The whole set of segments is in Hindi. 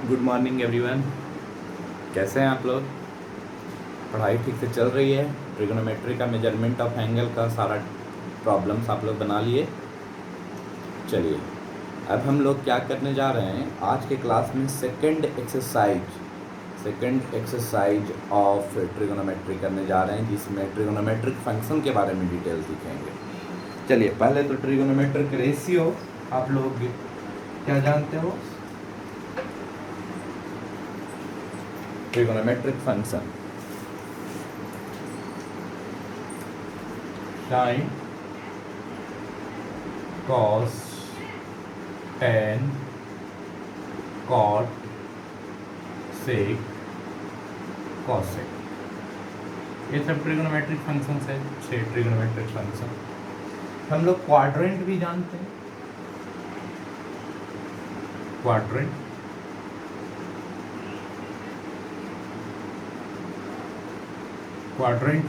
Good morning everyone. कैसे हैं आप लोग? पढ़ाई ठीक से चल रही है? ट्रिगोनोमेट्री का मेजरमेंट ऑफ एंगल का सारा प्रॉब्लम्स आप लोग बना लिए? चलिए, अब हम लोग क्या करने जा रहे हैं आज के क्लास में, सेकंड एक्सरसाइज ऑफ ट्रिगोनोमेट्री करने जा रहे हैं, जिसमें ट्रिगोनोमेट्रिक फंक्शन के बारे में डिटेल सीखेंगे। चलिए, पहले तो ट्रिगोनोमेट्रिक रेशियो आप लोग क्या जानते हो? Trigonometric function sin, cos, tan, cot, sec, cosec, ये सब ट्रिगोनोमेट्रिक फंक्शन है। 6 ट्रिगोनोमेट्रिक फंक्शन। हम लोग क्वाड्रेंट भी जानते हैं। क्वाड्रेंट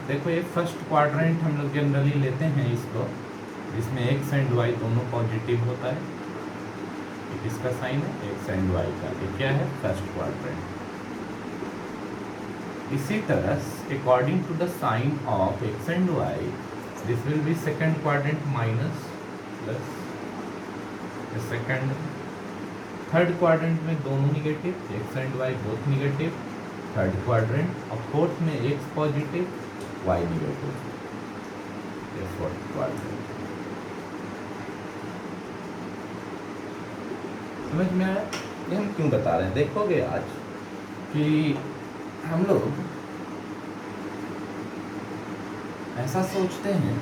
देखो, ये फर्स्ट क्वाड्रेंट हम लोग जनरली लेते हैं इसको, इसमें एक्स एंड वाई दोनों पॉजिटिव होता है। ये किसका साइन है? एक्स एंड वाई का। ये क्या है? First quadrant. इसी तरह according to the sign of X and Y, this will be second quadrant minus plus second. Third quadrant में दोनों negative, X and Y both negative, third quadrant. और फोर्थ में एक्स पॉजिटिव, वाई निगेटिव, ये फोर्थ क्वाड्रेंट। समझ में आया? ये हम क्यों बता रहे हैं, देखोगे आज कि हम लोग ऐसा सोचते हैं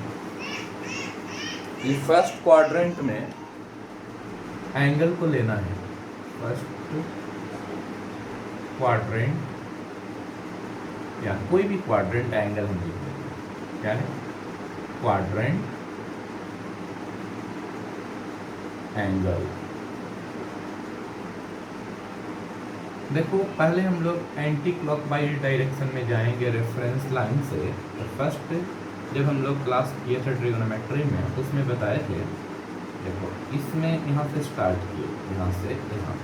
कि फर्स्ट क्वाड्रेंट में एंगल को लेना है। फर्स्ट क्वाड्रेंट या कोई भी क्वाड्रेंट एंगल हम लिख लेते हैं। क्या है? Quadrant angle. देखो, पहले हम लोग एंटी क्लॉकवाइज डायरेक्शन में जाएंगे रेफरेंस लाइन से। तो फर्स्ट जब हम लोग क्लास किए थे ट्रिगोनोमेट्री में, उसमें बताए थे, देखो इसमें यहाँ से स्टार्ट किए, यहाँ से यहाँ।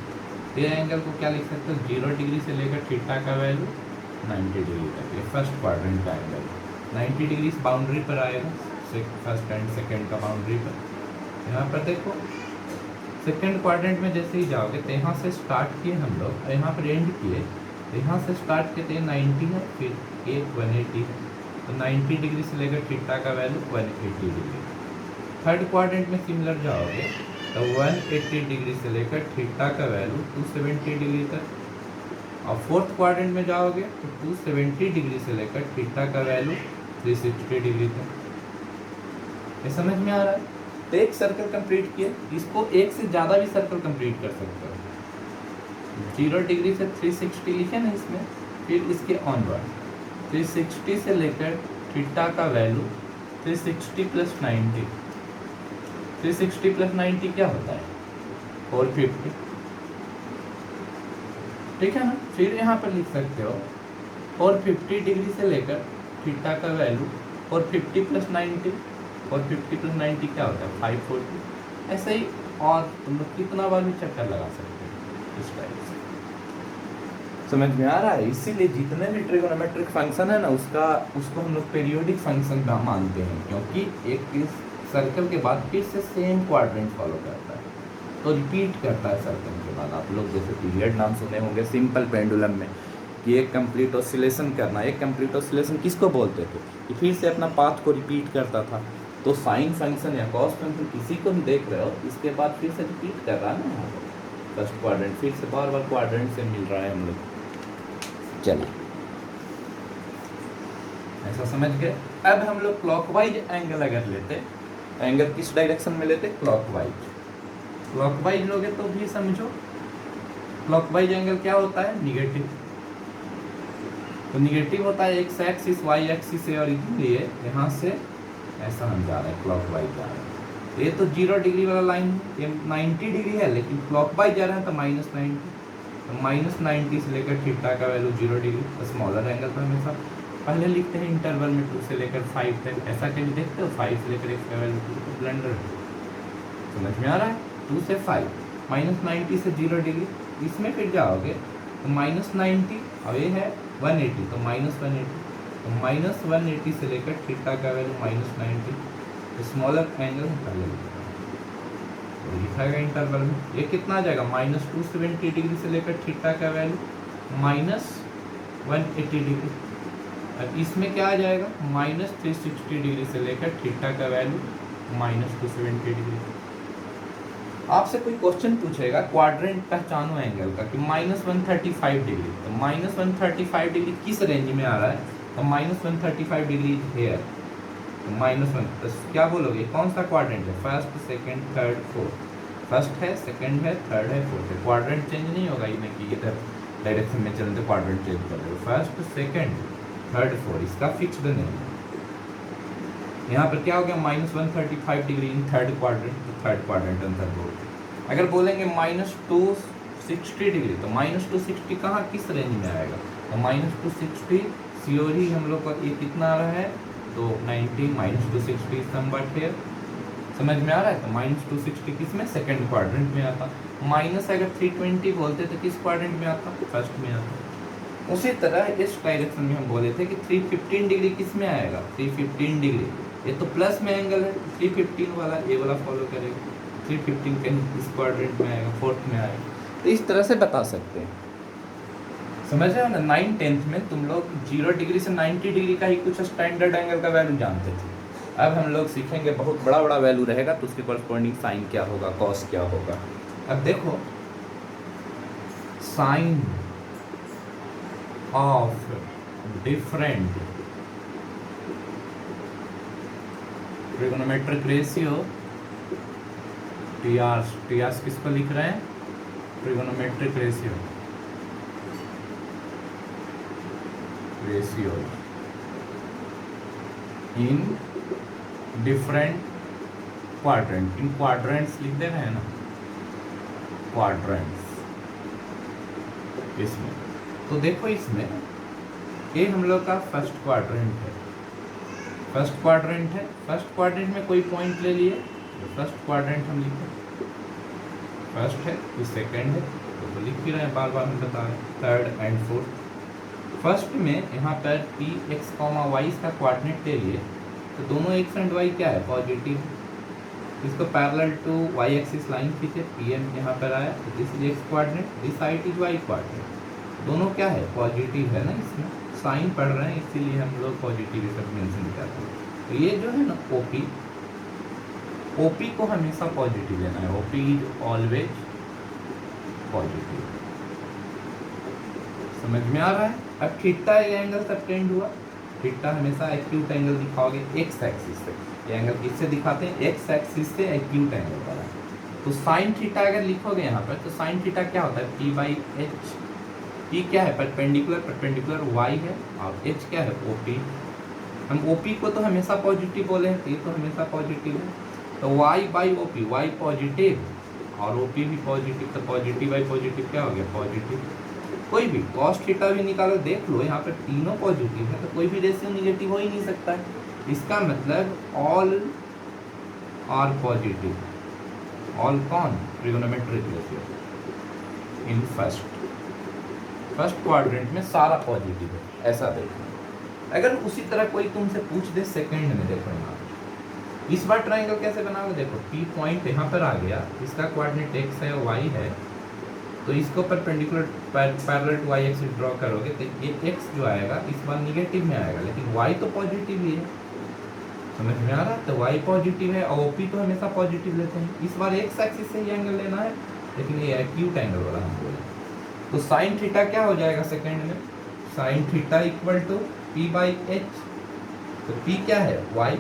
ये एंगल को क्या लिख सकते हो? 0 डिग्री से लेकर थीटा का वैल्यू 90 डिग्री तक। ये फर्स्ट क्वाड्रेंट का एंगल 90 डिग्री बाउंड्री पर आएगा, फर्स्ट एंड सेकंड का बाउंड्री पर। यहाँ पर देखो, सेकंड क्वाड्रेंट में जैसे ही जाओगे तो यहाँ से स्टार्ट किए हम लोग, यहाँ पर एंड किए, यहाँ से स्टार्ट किए तो 90 है, फिर एक 180, तो 90 डिग्री से लेकर थीटा का वैल्यू 180 डिग्री। थर्ड क्वाड्रेंट में सिमिलर जाओगे तो 180 डिग्री से लेकर थीटा का वैल्यू 270 डिग्री तक। और फोर्थ क्वाड्रेंट में जाओगे तो 270 डिग्री से लेकर थीटा का वैल्यू 360 डिग्री तक। ये समझ में आ रहा है? तो एक सर्कल कंप्लीट किए, इसको एक से ज़्यादा भी सर्कल कंप्लीट कर सकते हो। 0 डिग्री से 360 लिखे ना इसमें, फिर इसके ऑनवर्ड 360 से लेकर थीटा का वैल्यू 360 प्लस 90, 360 प्लस 90 क्या होता है? 450। ठीक है ना? फिर यहाँ पर लिख सकते हो 450 डिग्री से लेकर थीटा का वैल्यू 450 प्लस 90, 450 प्लस 90 क्या होता है? 540। ऐसे ही और तुम लोग कितना बार भी चक्कर लगा सकते हो इस टाइप से। समझ में आ रहा है? इसीलिए जितने भी ट्रिगोनोमेट्रिक फंक्शन है ना, उसको हम लोग पीरियोडिक फंक्शन मानते हैं, क्योंकि एक इस सर्कल के बाद फिर से सेम क्वाड्रेंट फॉलो करता है, तो रिपीट करता है सर्कल के बाद। आप लोग जैसे पीरियड नाम सुने होंगे सिंपल पेंडुलम में, कि एक कंप्लीट ऑसिलेशन करना। एक कंप्लीट ऑसिलेशन किसको बोलते थे? कि फिर से अपना पाथ को रिपीट करता था। तो साइन फंक्शन या कॉस फंक्शन किसी को भी देख रहे हो, इसके बाद फिर से रिपीट कर रहा है ना। यहाँ पर फर्स्ट क्वाड्रेंट फिर से बार बार क्वाड्रेंट से मिल रहा है हम लोग। चलिए, ऐसा समझ गए? अब हम लोग क्लॉकवाइज एंगल अगर लेते, एंगल किस डायरेक्शन में लेते? क्लॉकवाइज लोगे तो भी समझो, क्लॉकवाइज एंगल क्या होता है? निगेटिव। तो निगेटिव होता है एक्स एक्सिस वाई एक्सिस से, और इसलिए यहाँ से ऐसा हम जा रहे हैं, क्लॉकवाइज जा रहे हैं। ये तो 0 डिग्री वाला लाइन, ये 90 डिग्री है, लेकिन क्लॉकवाइज जा रहे हैं तो -90, तो -90 से लेकर थीटा का वैल्यू 0 डिग्री। तो स्मॉलर एंगल तो हमेशा पहले लिखते हैं इंटरवल में 2 से लेकर 5 तक। ऐसा कभी देखते हो 5 से लेकर एक्स का वैल्यू 2, ब्लेंडर। समझ में आ रहा है? 2 से 5, -90 से 0 डिग्री, इसमें फिर जाओगे तो -90 और ये है 180 तो -180, तो -180 से लेकर थीटा का वैल्यू -90, स्मॉलर एंगल पहले तो लिखाएगा इंटरवल में। ये कितना आ जाएगा -270 डिग्री से लेकर थीटा का वैल्यू -180 डिग्री। अब इसमें क्या आ जाएगा -360 डिग्री से लेकर थीटा का वैल्यू -270 डिग्री। आपसे कोई क्वेश्चन पूछेगा क्वाड्रेंट पहचानो एंगल का कि -135 डिग्री, तो -135 डिग्री किस रेंज में आ रहा है, तो -135 डिग्री हेयर, तो -1 तो क्या बोलोगे कौन सा क्वाड्रेंट है, first second third fourth, first है सेकंड है थर्ड है फोर्थ है, क्वाड्रेंट चेंज नहीं होगा इन्हें कि इधर डायरेक्शन में चलते क्वाड्रेंट चेंज कर रहे हो, फर्स्ट सेकंड थर्ड फोर्थ इसका फिक्स्ड नहीं है। यहाँ पर क्या हो गया -135 डिग्री इन थर्ड क्वाड्रेंट, तो थर्ड क्वाड्रेंट आंसर बोल। अगर बोलेंगे -260 डिग्री तो -260 कहाँ किस रेंज में आएगा, तो -260 सियोरी हम लोग का ये कितना आ रहा है, तो 90 -260 नंबर फेयर समझ में आ रहा है। तो -260 किस में सेकंड क्वाड्रेंट में आता, माइनस अगर 320 बोलते तो किस क्वाड्रेंट में आता, फर्स्ट में आता। उसी तरह इस डायरेक्शन में हम बोले थे कि 315 डिग्री किस में आएगा, 315 डिग्री ये तो प्लस में एंगल है, 315 वाला ये वाला फॉलो करेगा, 315 कहीं इस क्वाड्रेंट में आएगा, फोर्थ में आएगा। तो इस तरह से बता सकते हैं, समझ रहे हो ना। 9th में तुम लोग 0 डिग्री से 90 डिग्री का ही कुछ स्टैंडर्ड एंगल का वैल्यू जानते थे। अब हम लोग सीखेंगे बहुत बड़ा बड़ा वैल्यू रहेगा तो उसके कॉरस्पॉन्डिंग साइन क्या होगा, कॉस क्या होगा। अब देखो sign of different trigonometric ratio TR किस पर लिख रहे हैं, trigonometric ratio in different quadrant, in quadrants लिख दे रहे हैं ना, क्वाड्रेंट्स इसमें। तो देखो इसमें ये हम लोग का फर्स्ट क्वाड्रेंट है, फर्स्ट क्वाड्रेंट में कोई पॉइंट ले लिए तो फर्स्ट क्वाड्रेंट हम लिखे, फर्स्ट है तो सेकंड है तो लिख भी रहे हैं, बार बार हम बता रहे हैं, थर्ड एंड फोर्थ। फर्स्ट में यहाँ पर पी एक्स कॉमा वाई का क्वाड्रेंट ले लिए तो दोनों एक्स एंड वाई क्या है, पॉजिटिव, इसको parallel to Y axis line खींचे, पी एम यहाँ पर आया तो this is X quadrant, this side is Y quadrant, दोनों क्या है पॉजिटिव है ना, इसमें साइन पढ़ रहे हैं इसीलिए हम लोग पॉजिटिव सब मेंशन करते हैं। तो ये जो है ना ओपी को हमेशा पॉजिटिव लेना है, ओपी इज ऑलवेज पॉजिटिव, समझ में आ रहा है। अब थीटा ये एंगल सबटेंड हुआ, थीटा हमेशा एक्यूट एंगल दिखाओगे एक्स एक्सिस से, ये एंगल किससे दिखाते हैं, एक्स एक्सिस से एक्यूट एंगल वाला। तो साइन थीटा अगर लिखोगे यहाँ पर तो साइन थीटा क्या होता है, p/h, p क्या है परपेंडिकुलर y है और h क्या है OP। हम OP को तो हमेशा पॉजिटिव बोले हैं, ये तो हमेशा पॉजिटिव है, तो y/OP, y पॉजिटिव और OP भी पॉजिटिव, तो पॉजिटिव y पॉजिटिव क्या हो गया पॉजिटिव। कोई भी cos थीटा भी निकालो, देख लो यहाँ पर तीनों पॉजिटिव है तो कोई भी रेशियो निगेटिव हो ही नहीं सकता है, इसका मतलब ऑल आर पॉजिटिव, ऑल कौन, trigonometric ratio in first quadrant में सारा पॉजिटिव है, ऐसा देखो। अगर उसी तरह कोई तुमसे पूछ दे सेकंड में, देखो यहाँ इस बार ट्रायंगल कैसे बनाओगे, देखो पी पॉइंट यहाँ पर आ गया, इसका कोऑर्डिनेट एक्स है और वाई है, तो इसको perpendicular parallel to Y axis draw करोगे तो ये एक्स जो आएगा इस बार निगेटिव में आएगा, लेकिन वाई तो पॉजिटिव ही है, समझ में आ रहा है। तो वाई पॉजिटिव है और ओपी तो हमेशा पॉजिटिव लेते हैं, इस बार एक्स एक्सिस से ही एंगल लेना है, लेकिन ये एक्यूट एंगल वाला हम बोले। तो साइन थीटा क्या हो जाएगा सेकंड में, sine theta equal to p/h, तो p क्या है y,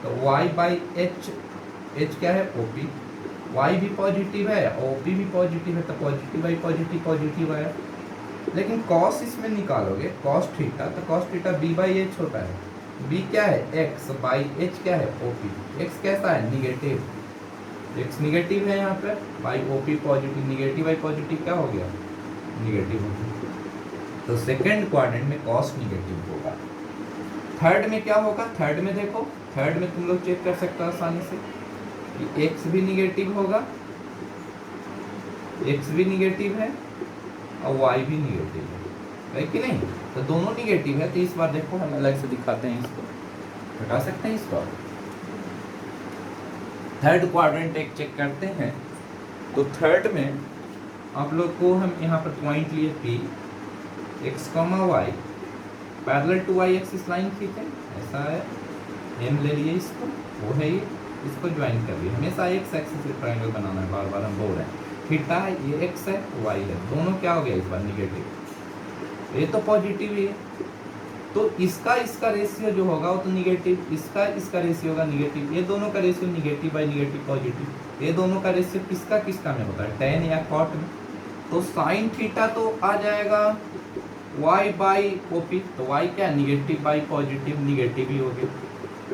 तो y/h, h क्या है OP, y भी पॉजिटिव है OP भी पॉजिटिव है, तो पॉजिटिव y पॉजिटिव है। लेकिन cos इसमें निकालोगे cos थीटा, तो cos थीटा b/h होता है, b क्या है x/h क्या है OP, x कैसा है निगेटिव, x निगेटिव है यहाँ पर, y OP positive, negative y positive क्या हो गया निगेटिव हो गया। तो सेकंड क्वाड्रेंट में cos निगेटिव होगा। थर्ड में क्या होगा, थर्ड में देखो, थर्ड में तुम लोग चेक कर सकते हो आसानी से कि x भी निगेटिव होगा एक्स भी निगेटिव है और वाई भी निगेटिव है कि नहीं? तो दोनों निगेटिव है, तो इस बार देखो हम अलग से दिखाते हैं, इसको हटा सकते हैं इसको। थर्ड क्वाड्रेंट एक चेक करते हैं। तो थर्ड में आप लोग को हम यहाँ पर पॉइंट लिए P, X comma Y parallel to Y axis line खींचे, ऐसा है, एम ले लिए इसको, वो है ये, इसको ज्वाइन कर लिए। हमेशा एक्स एक्सिस से ट्रायंगल बनाना है, बार बार हम बोल रहे हैं। थीटा है, ये एक्स है, वाई है, दोनों क्या हो गया इस बार निगेटिव, ये तो पॉजिटिव ही है, तो इसका रेशियो जो होगा वो तो निगेटिव, इसका रेशियो होगा निगेटिव, ये दोनों का ratio negative by negative positive, ये दोनों का रेशियो किसका में होता है, tan या cot में। तो साइन थीटा तो आ जाएगा y बाई ओपी, तो y क्या है, निगेटिव बाई पॉजिटिव, निगेटिव ही हो गया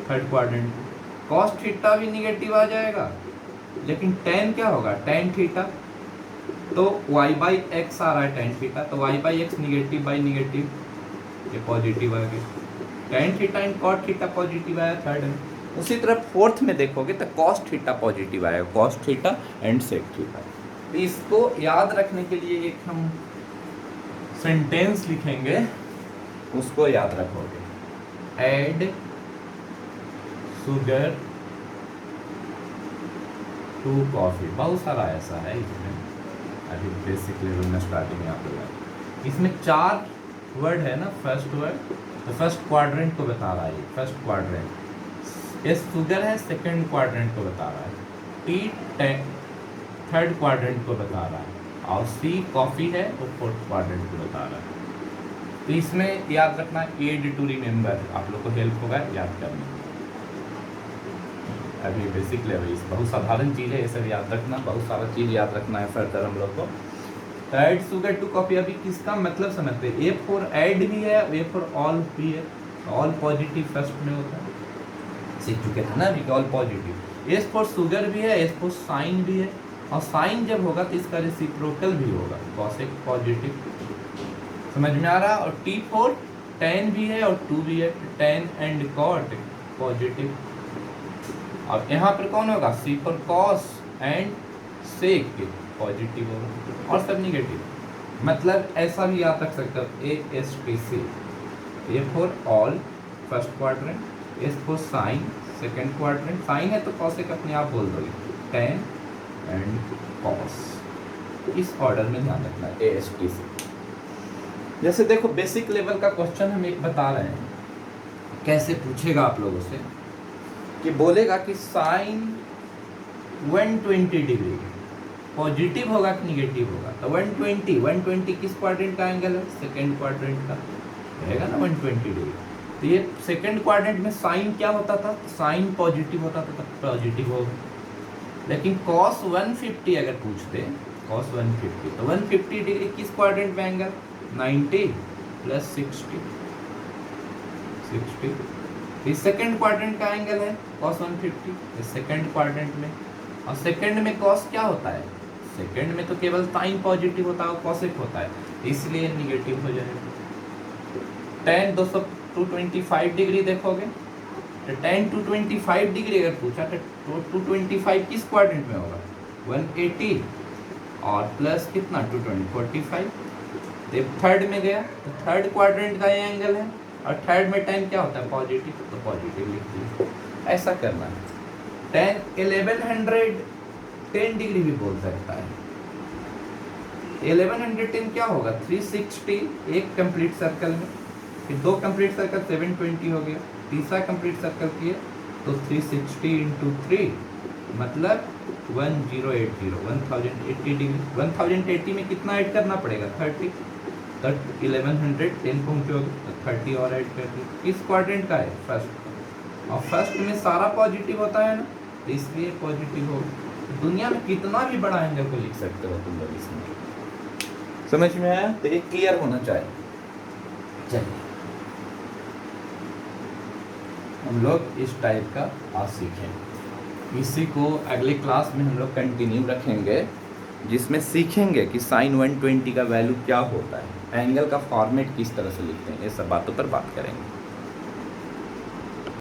थर्ड क्वाड्रेंट। कॉस थीटा भी निगेटिव आ जाएगा, लेकिन tan क्या होगा, tan थीटा, तो y बाई एक्स आ रहा है tan थीटा, तो y by x negative by negative, ये पॉजिटिव आ गया। tan theta and cot theta positive आया थर्ड में। उसी तरह फोर्थ में देखोगे तो cos थीटा पॉजिटिव आएगा, cos theta and sec theta. तो इसको याद रखने के लिए एक हम सेंटेंस लिखेंगे, उसको याद रखोगे, ऐड शुगर टू कॉफी, बहुत सारा ऐसा है इसमें, अभी बेसिक लेवल में स्टार्टिंग में आप लोग, इसमें 4 वर्ड है ना, फर्स्ट वर्ड, तो फर्स्ट क्वाड्रेंट को बता रहा है, फर्स्ट क्वाड्रेंट, एस शुगर है, सेकंड क्वाड्रेंट को बता रहा है, टी थर्ड क्वाड्रेंट को बता रहा है, और सी कॉफी है वो फोर्थ क्वाड्रेंट को बता रहा है। तो इसमें याद रखना, एड टू रिमेंबर, आप लोग को हेल्प होगा याद करने में। अभी बेसिक लेवल, बहुत साधारण चीज़ है, ये सब याद रखना, बहुत सारा चीज़ याद रखना है फर्दर हम लोग को। ऐड शुगर टू कॉफी, अभी किसका मतलब समझते हैं, ए फॉर ऐड भी है, ए फॉर ऑल भी है, ऑल पॉजिटिव फर्स्ट में होता है, सीख चुके थे ना अभी, all positive. S for sugar भी है, एस फॉर साइन भी है, और साइन जब होगा तो इसका रेसिप्रोकल भी होगा, कॉसेक पॉजिटिव, समझ में आ रहा। और टी फॉर tan भी है और 2 भी है, tan एंड cot पॉजिटिव। अब यहाँ पर कौन होगा, C for cos and sec positive होगा, और सब निगेटिव। मतलब ऐसा भी याद रख सकते हो, A S T C, A for all first quadrant, S for sine second quadrant, sine है तो कॉसेक अपने आप बोल दोगे, tan एंड cos, इस ऑर्डर में ध्यान रखना है, ए एस टी सी। जैसे देखो बेसिक लेवल का क्वेश्चन हम एक बता रहे हैं, कैसे पूछेगा आप लोगों से, कि बोलेगा कि साइन 120 डिग्री पॉजिटिव होगा कि निगेटिव होगा, तो 120 किस क्वाड्रेंट का एंगल है, सेकेंड क्वाड्रेंट का रहेगा ना 120 डिग्री। तो ये सेकेंड क्वाड्रेंट में साइन क्या होता था, साइन पॉजिटिव होता था, तो पॉजिटिव होगा। लेकिन cos 150 अगर पूछते, cos 150, तो 150 डिग्री किस क्वाड्रेंट में एंगल, 90 प्लस 60, इस सेकेंड क्वाड्रेंट का एंगल है cos 150, इस सेकेंड क्वाड्रेंट में। और सेकेंड में cos क्या होता है, सेकेंड में तो केवल साइन पॉजिटिव होता है, कॉसेक होता है, इसलिए निगेटिव हो जाएगा। tan 225 डिग्री देखोगे, तो tan 225 डिग्री अगर पूछा तो 225 किस क्वाड्रेंट में होगा, 180 और प्लस कितना 245, तो थर्ड में गया, तो थर्ड क्वाड्रेंट का ये एंगल है, और थर्ड में tan क्या होता है, पॉजिटिव, तो पॉजिटिव लिख दिया। ऐसा करना है। tan 1110 डिग्री भी बोल सकता है, 1110 क्या होगा, 360 एक कंप्लीट सर्कल में, फिर 2 कंप्लीट सर्कल 720 हो गया, तीसरा कंप्लीट सर्कल किए तो 360 इंटू 3 मतलब 1080 डिग्री। 1080 में कितना ऐड करना पड़ेगा, 30, तो 1110 पहुँचोगे तो 30 और ऐड कर दिए। किस क्वाड्रेंट का है, फर्स्ट, और फर्स्ट में सारा पॉजिटिव होता है ना, तो इसलिए पॉजिटिव हो। दुनिया में कितना भी बड़ा एंगल को लिख सकते हो तुम लोग इसमें, समझ में आया, तो ये क्लियर होना चाहिए। चलिए हम लोग इस टाइप का आज सीखें, इसी को अगले क्लास में हम लोग कंटिन्यू रखेंगे, जिसमें सीखेंगे कि साइन 120 का वैल्यू क्या होता है, एंगल का फॉर्मेट किस तरह से लिखते हैं, ये सब बातों पर बात करेंगे।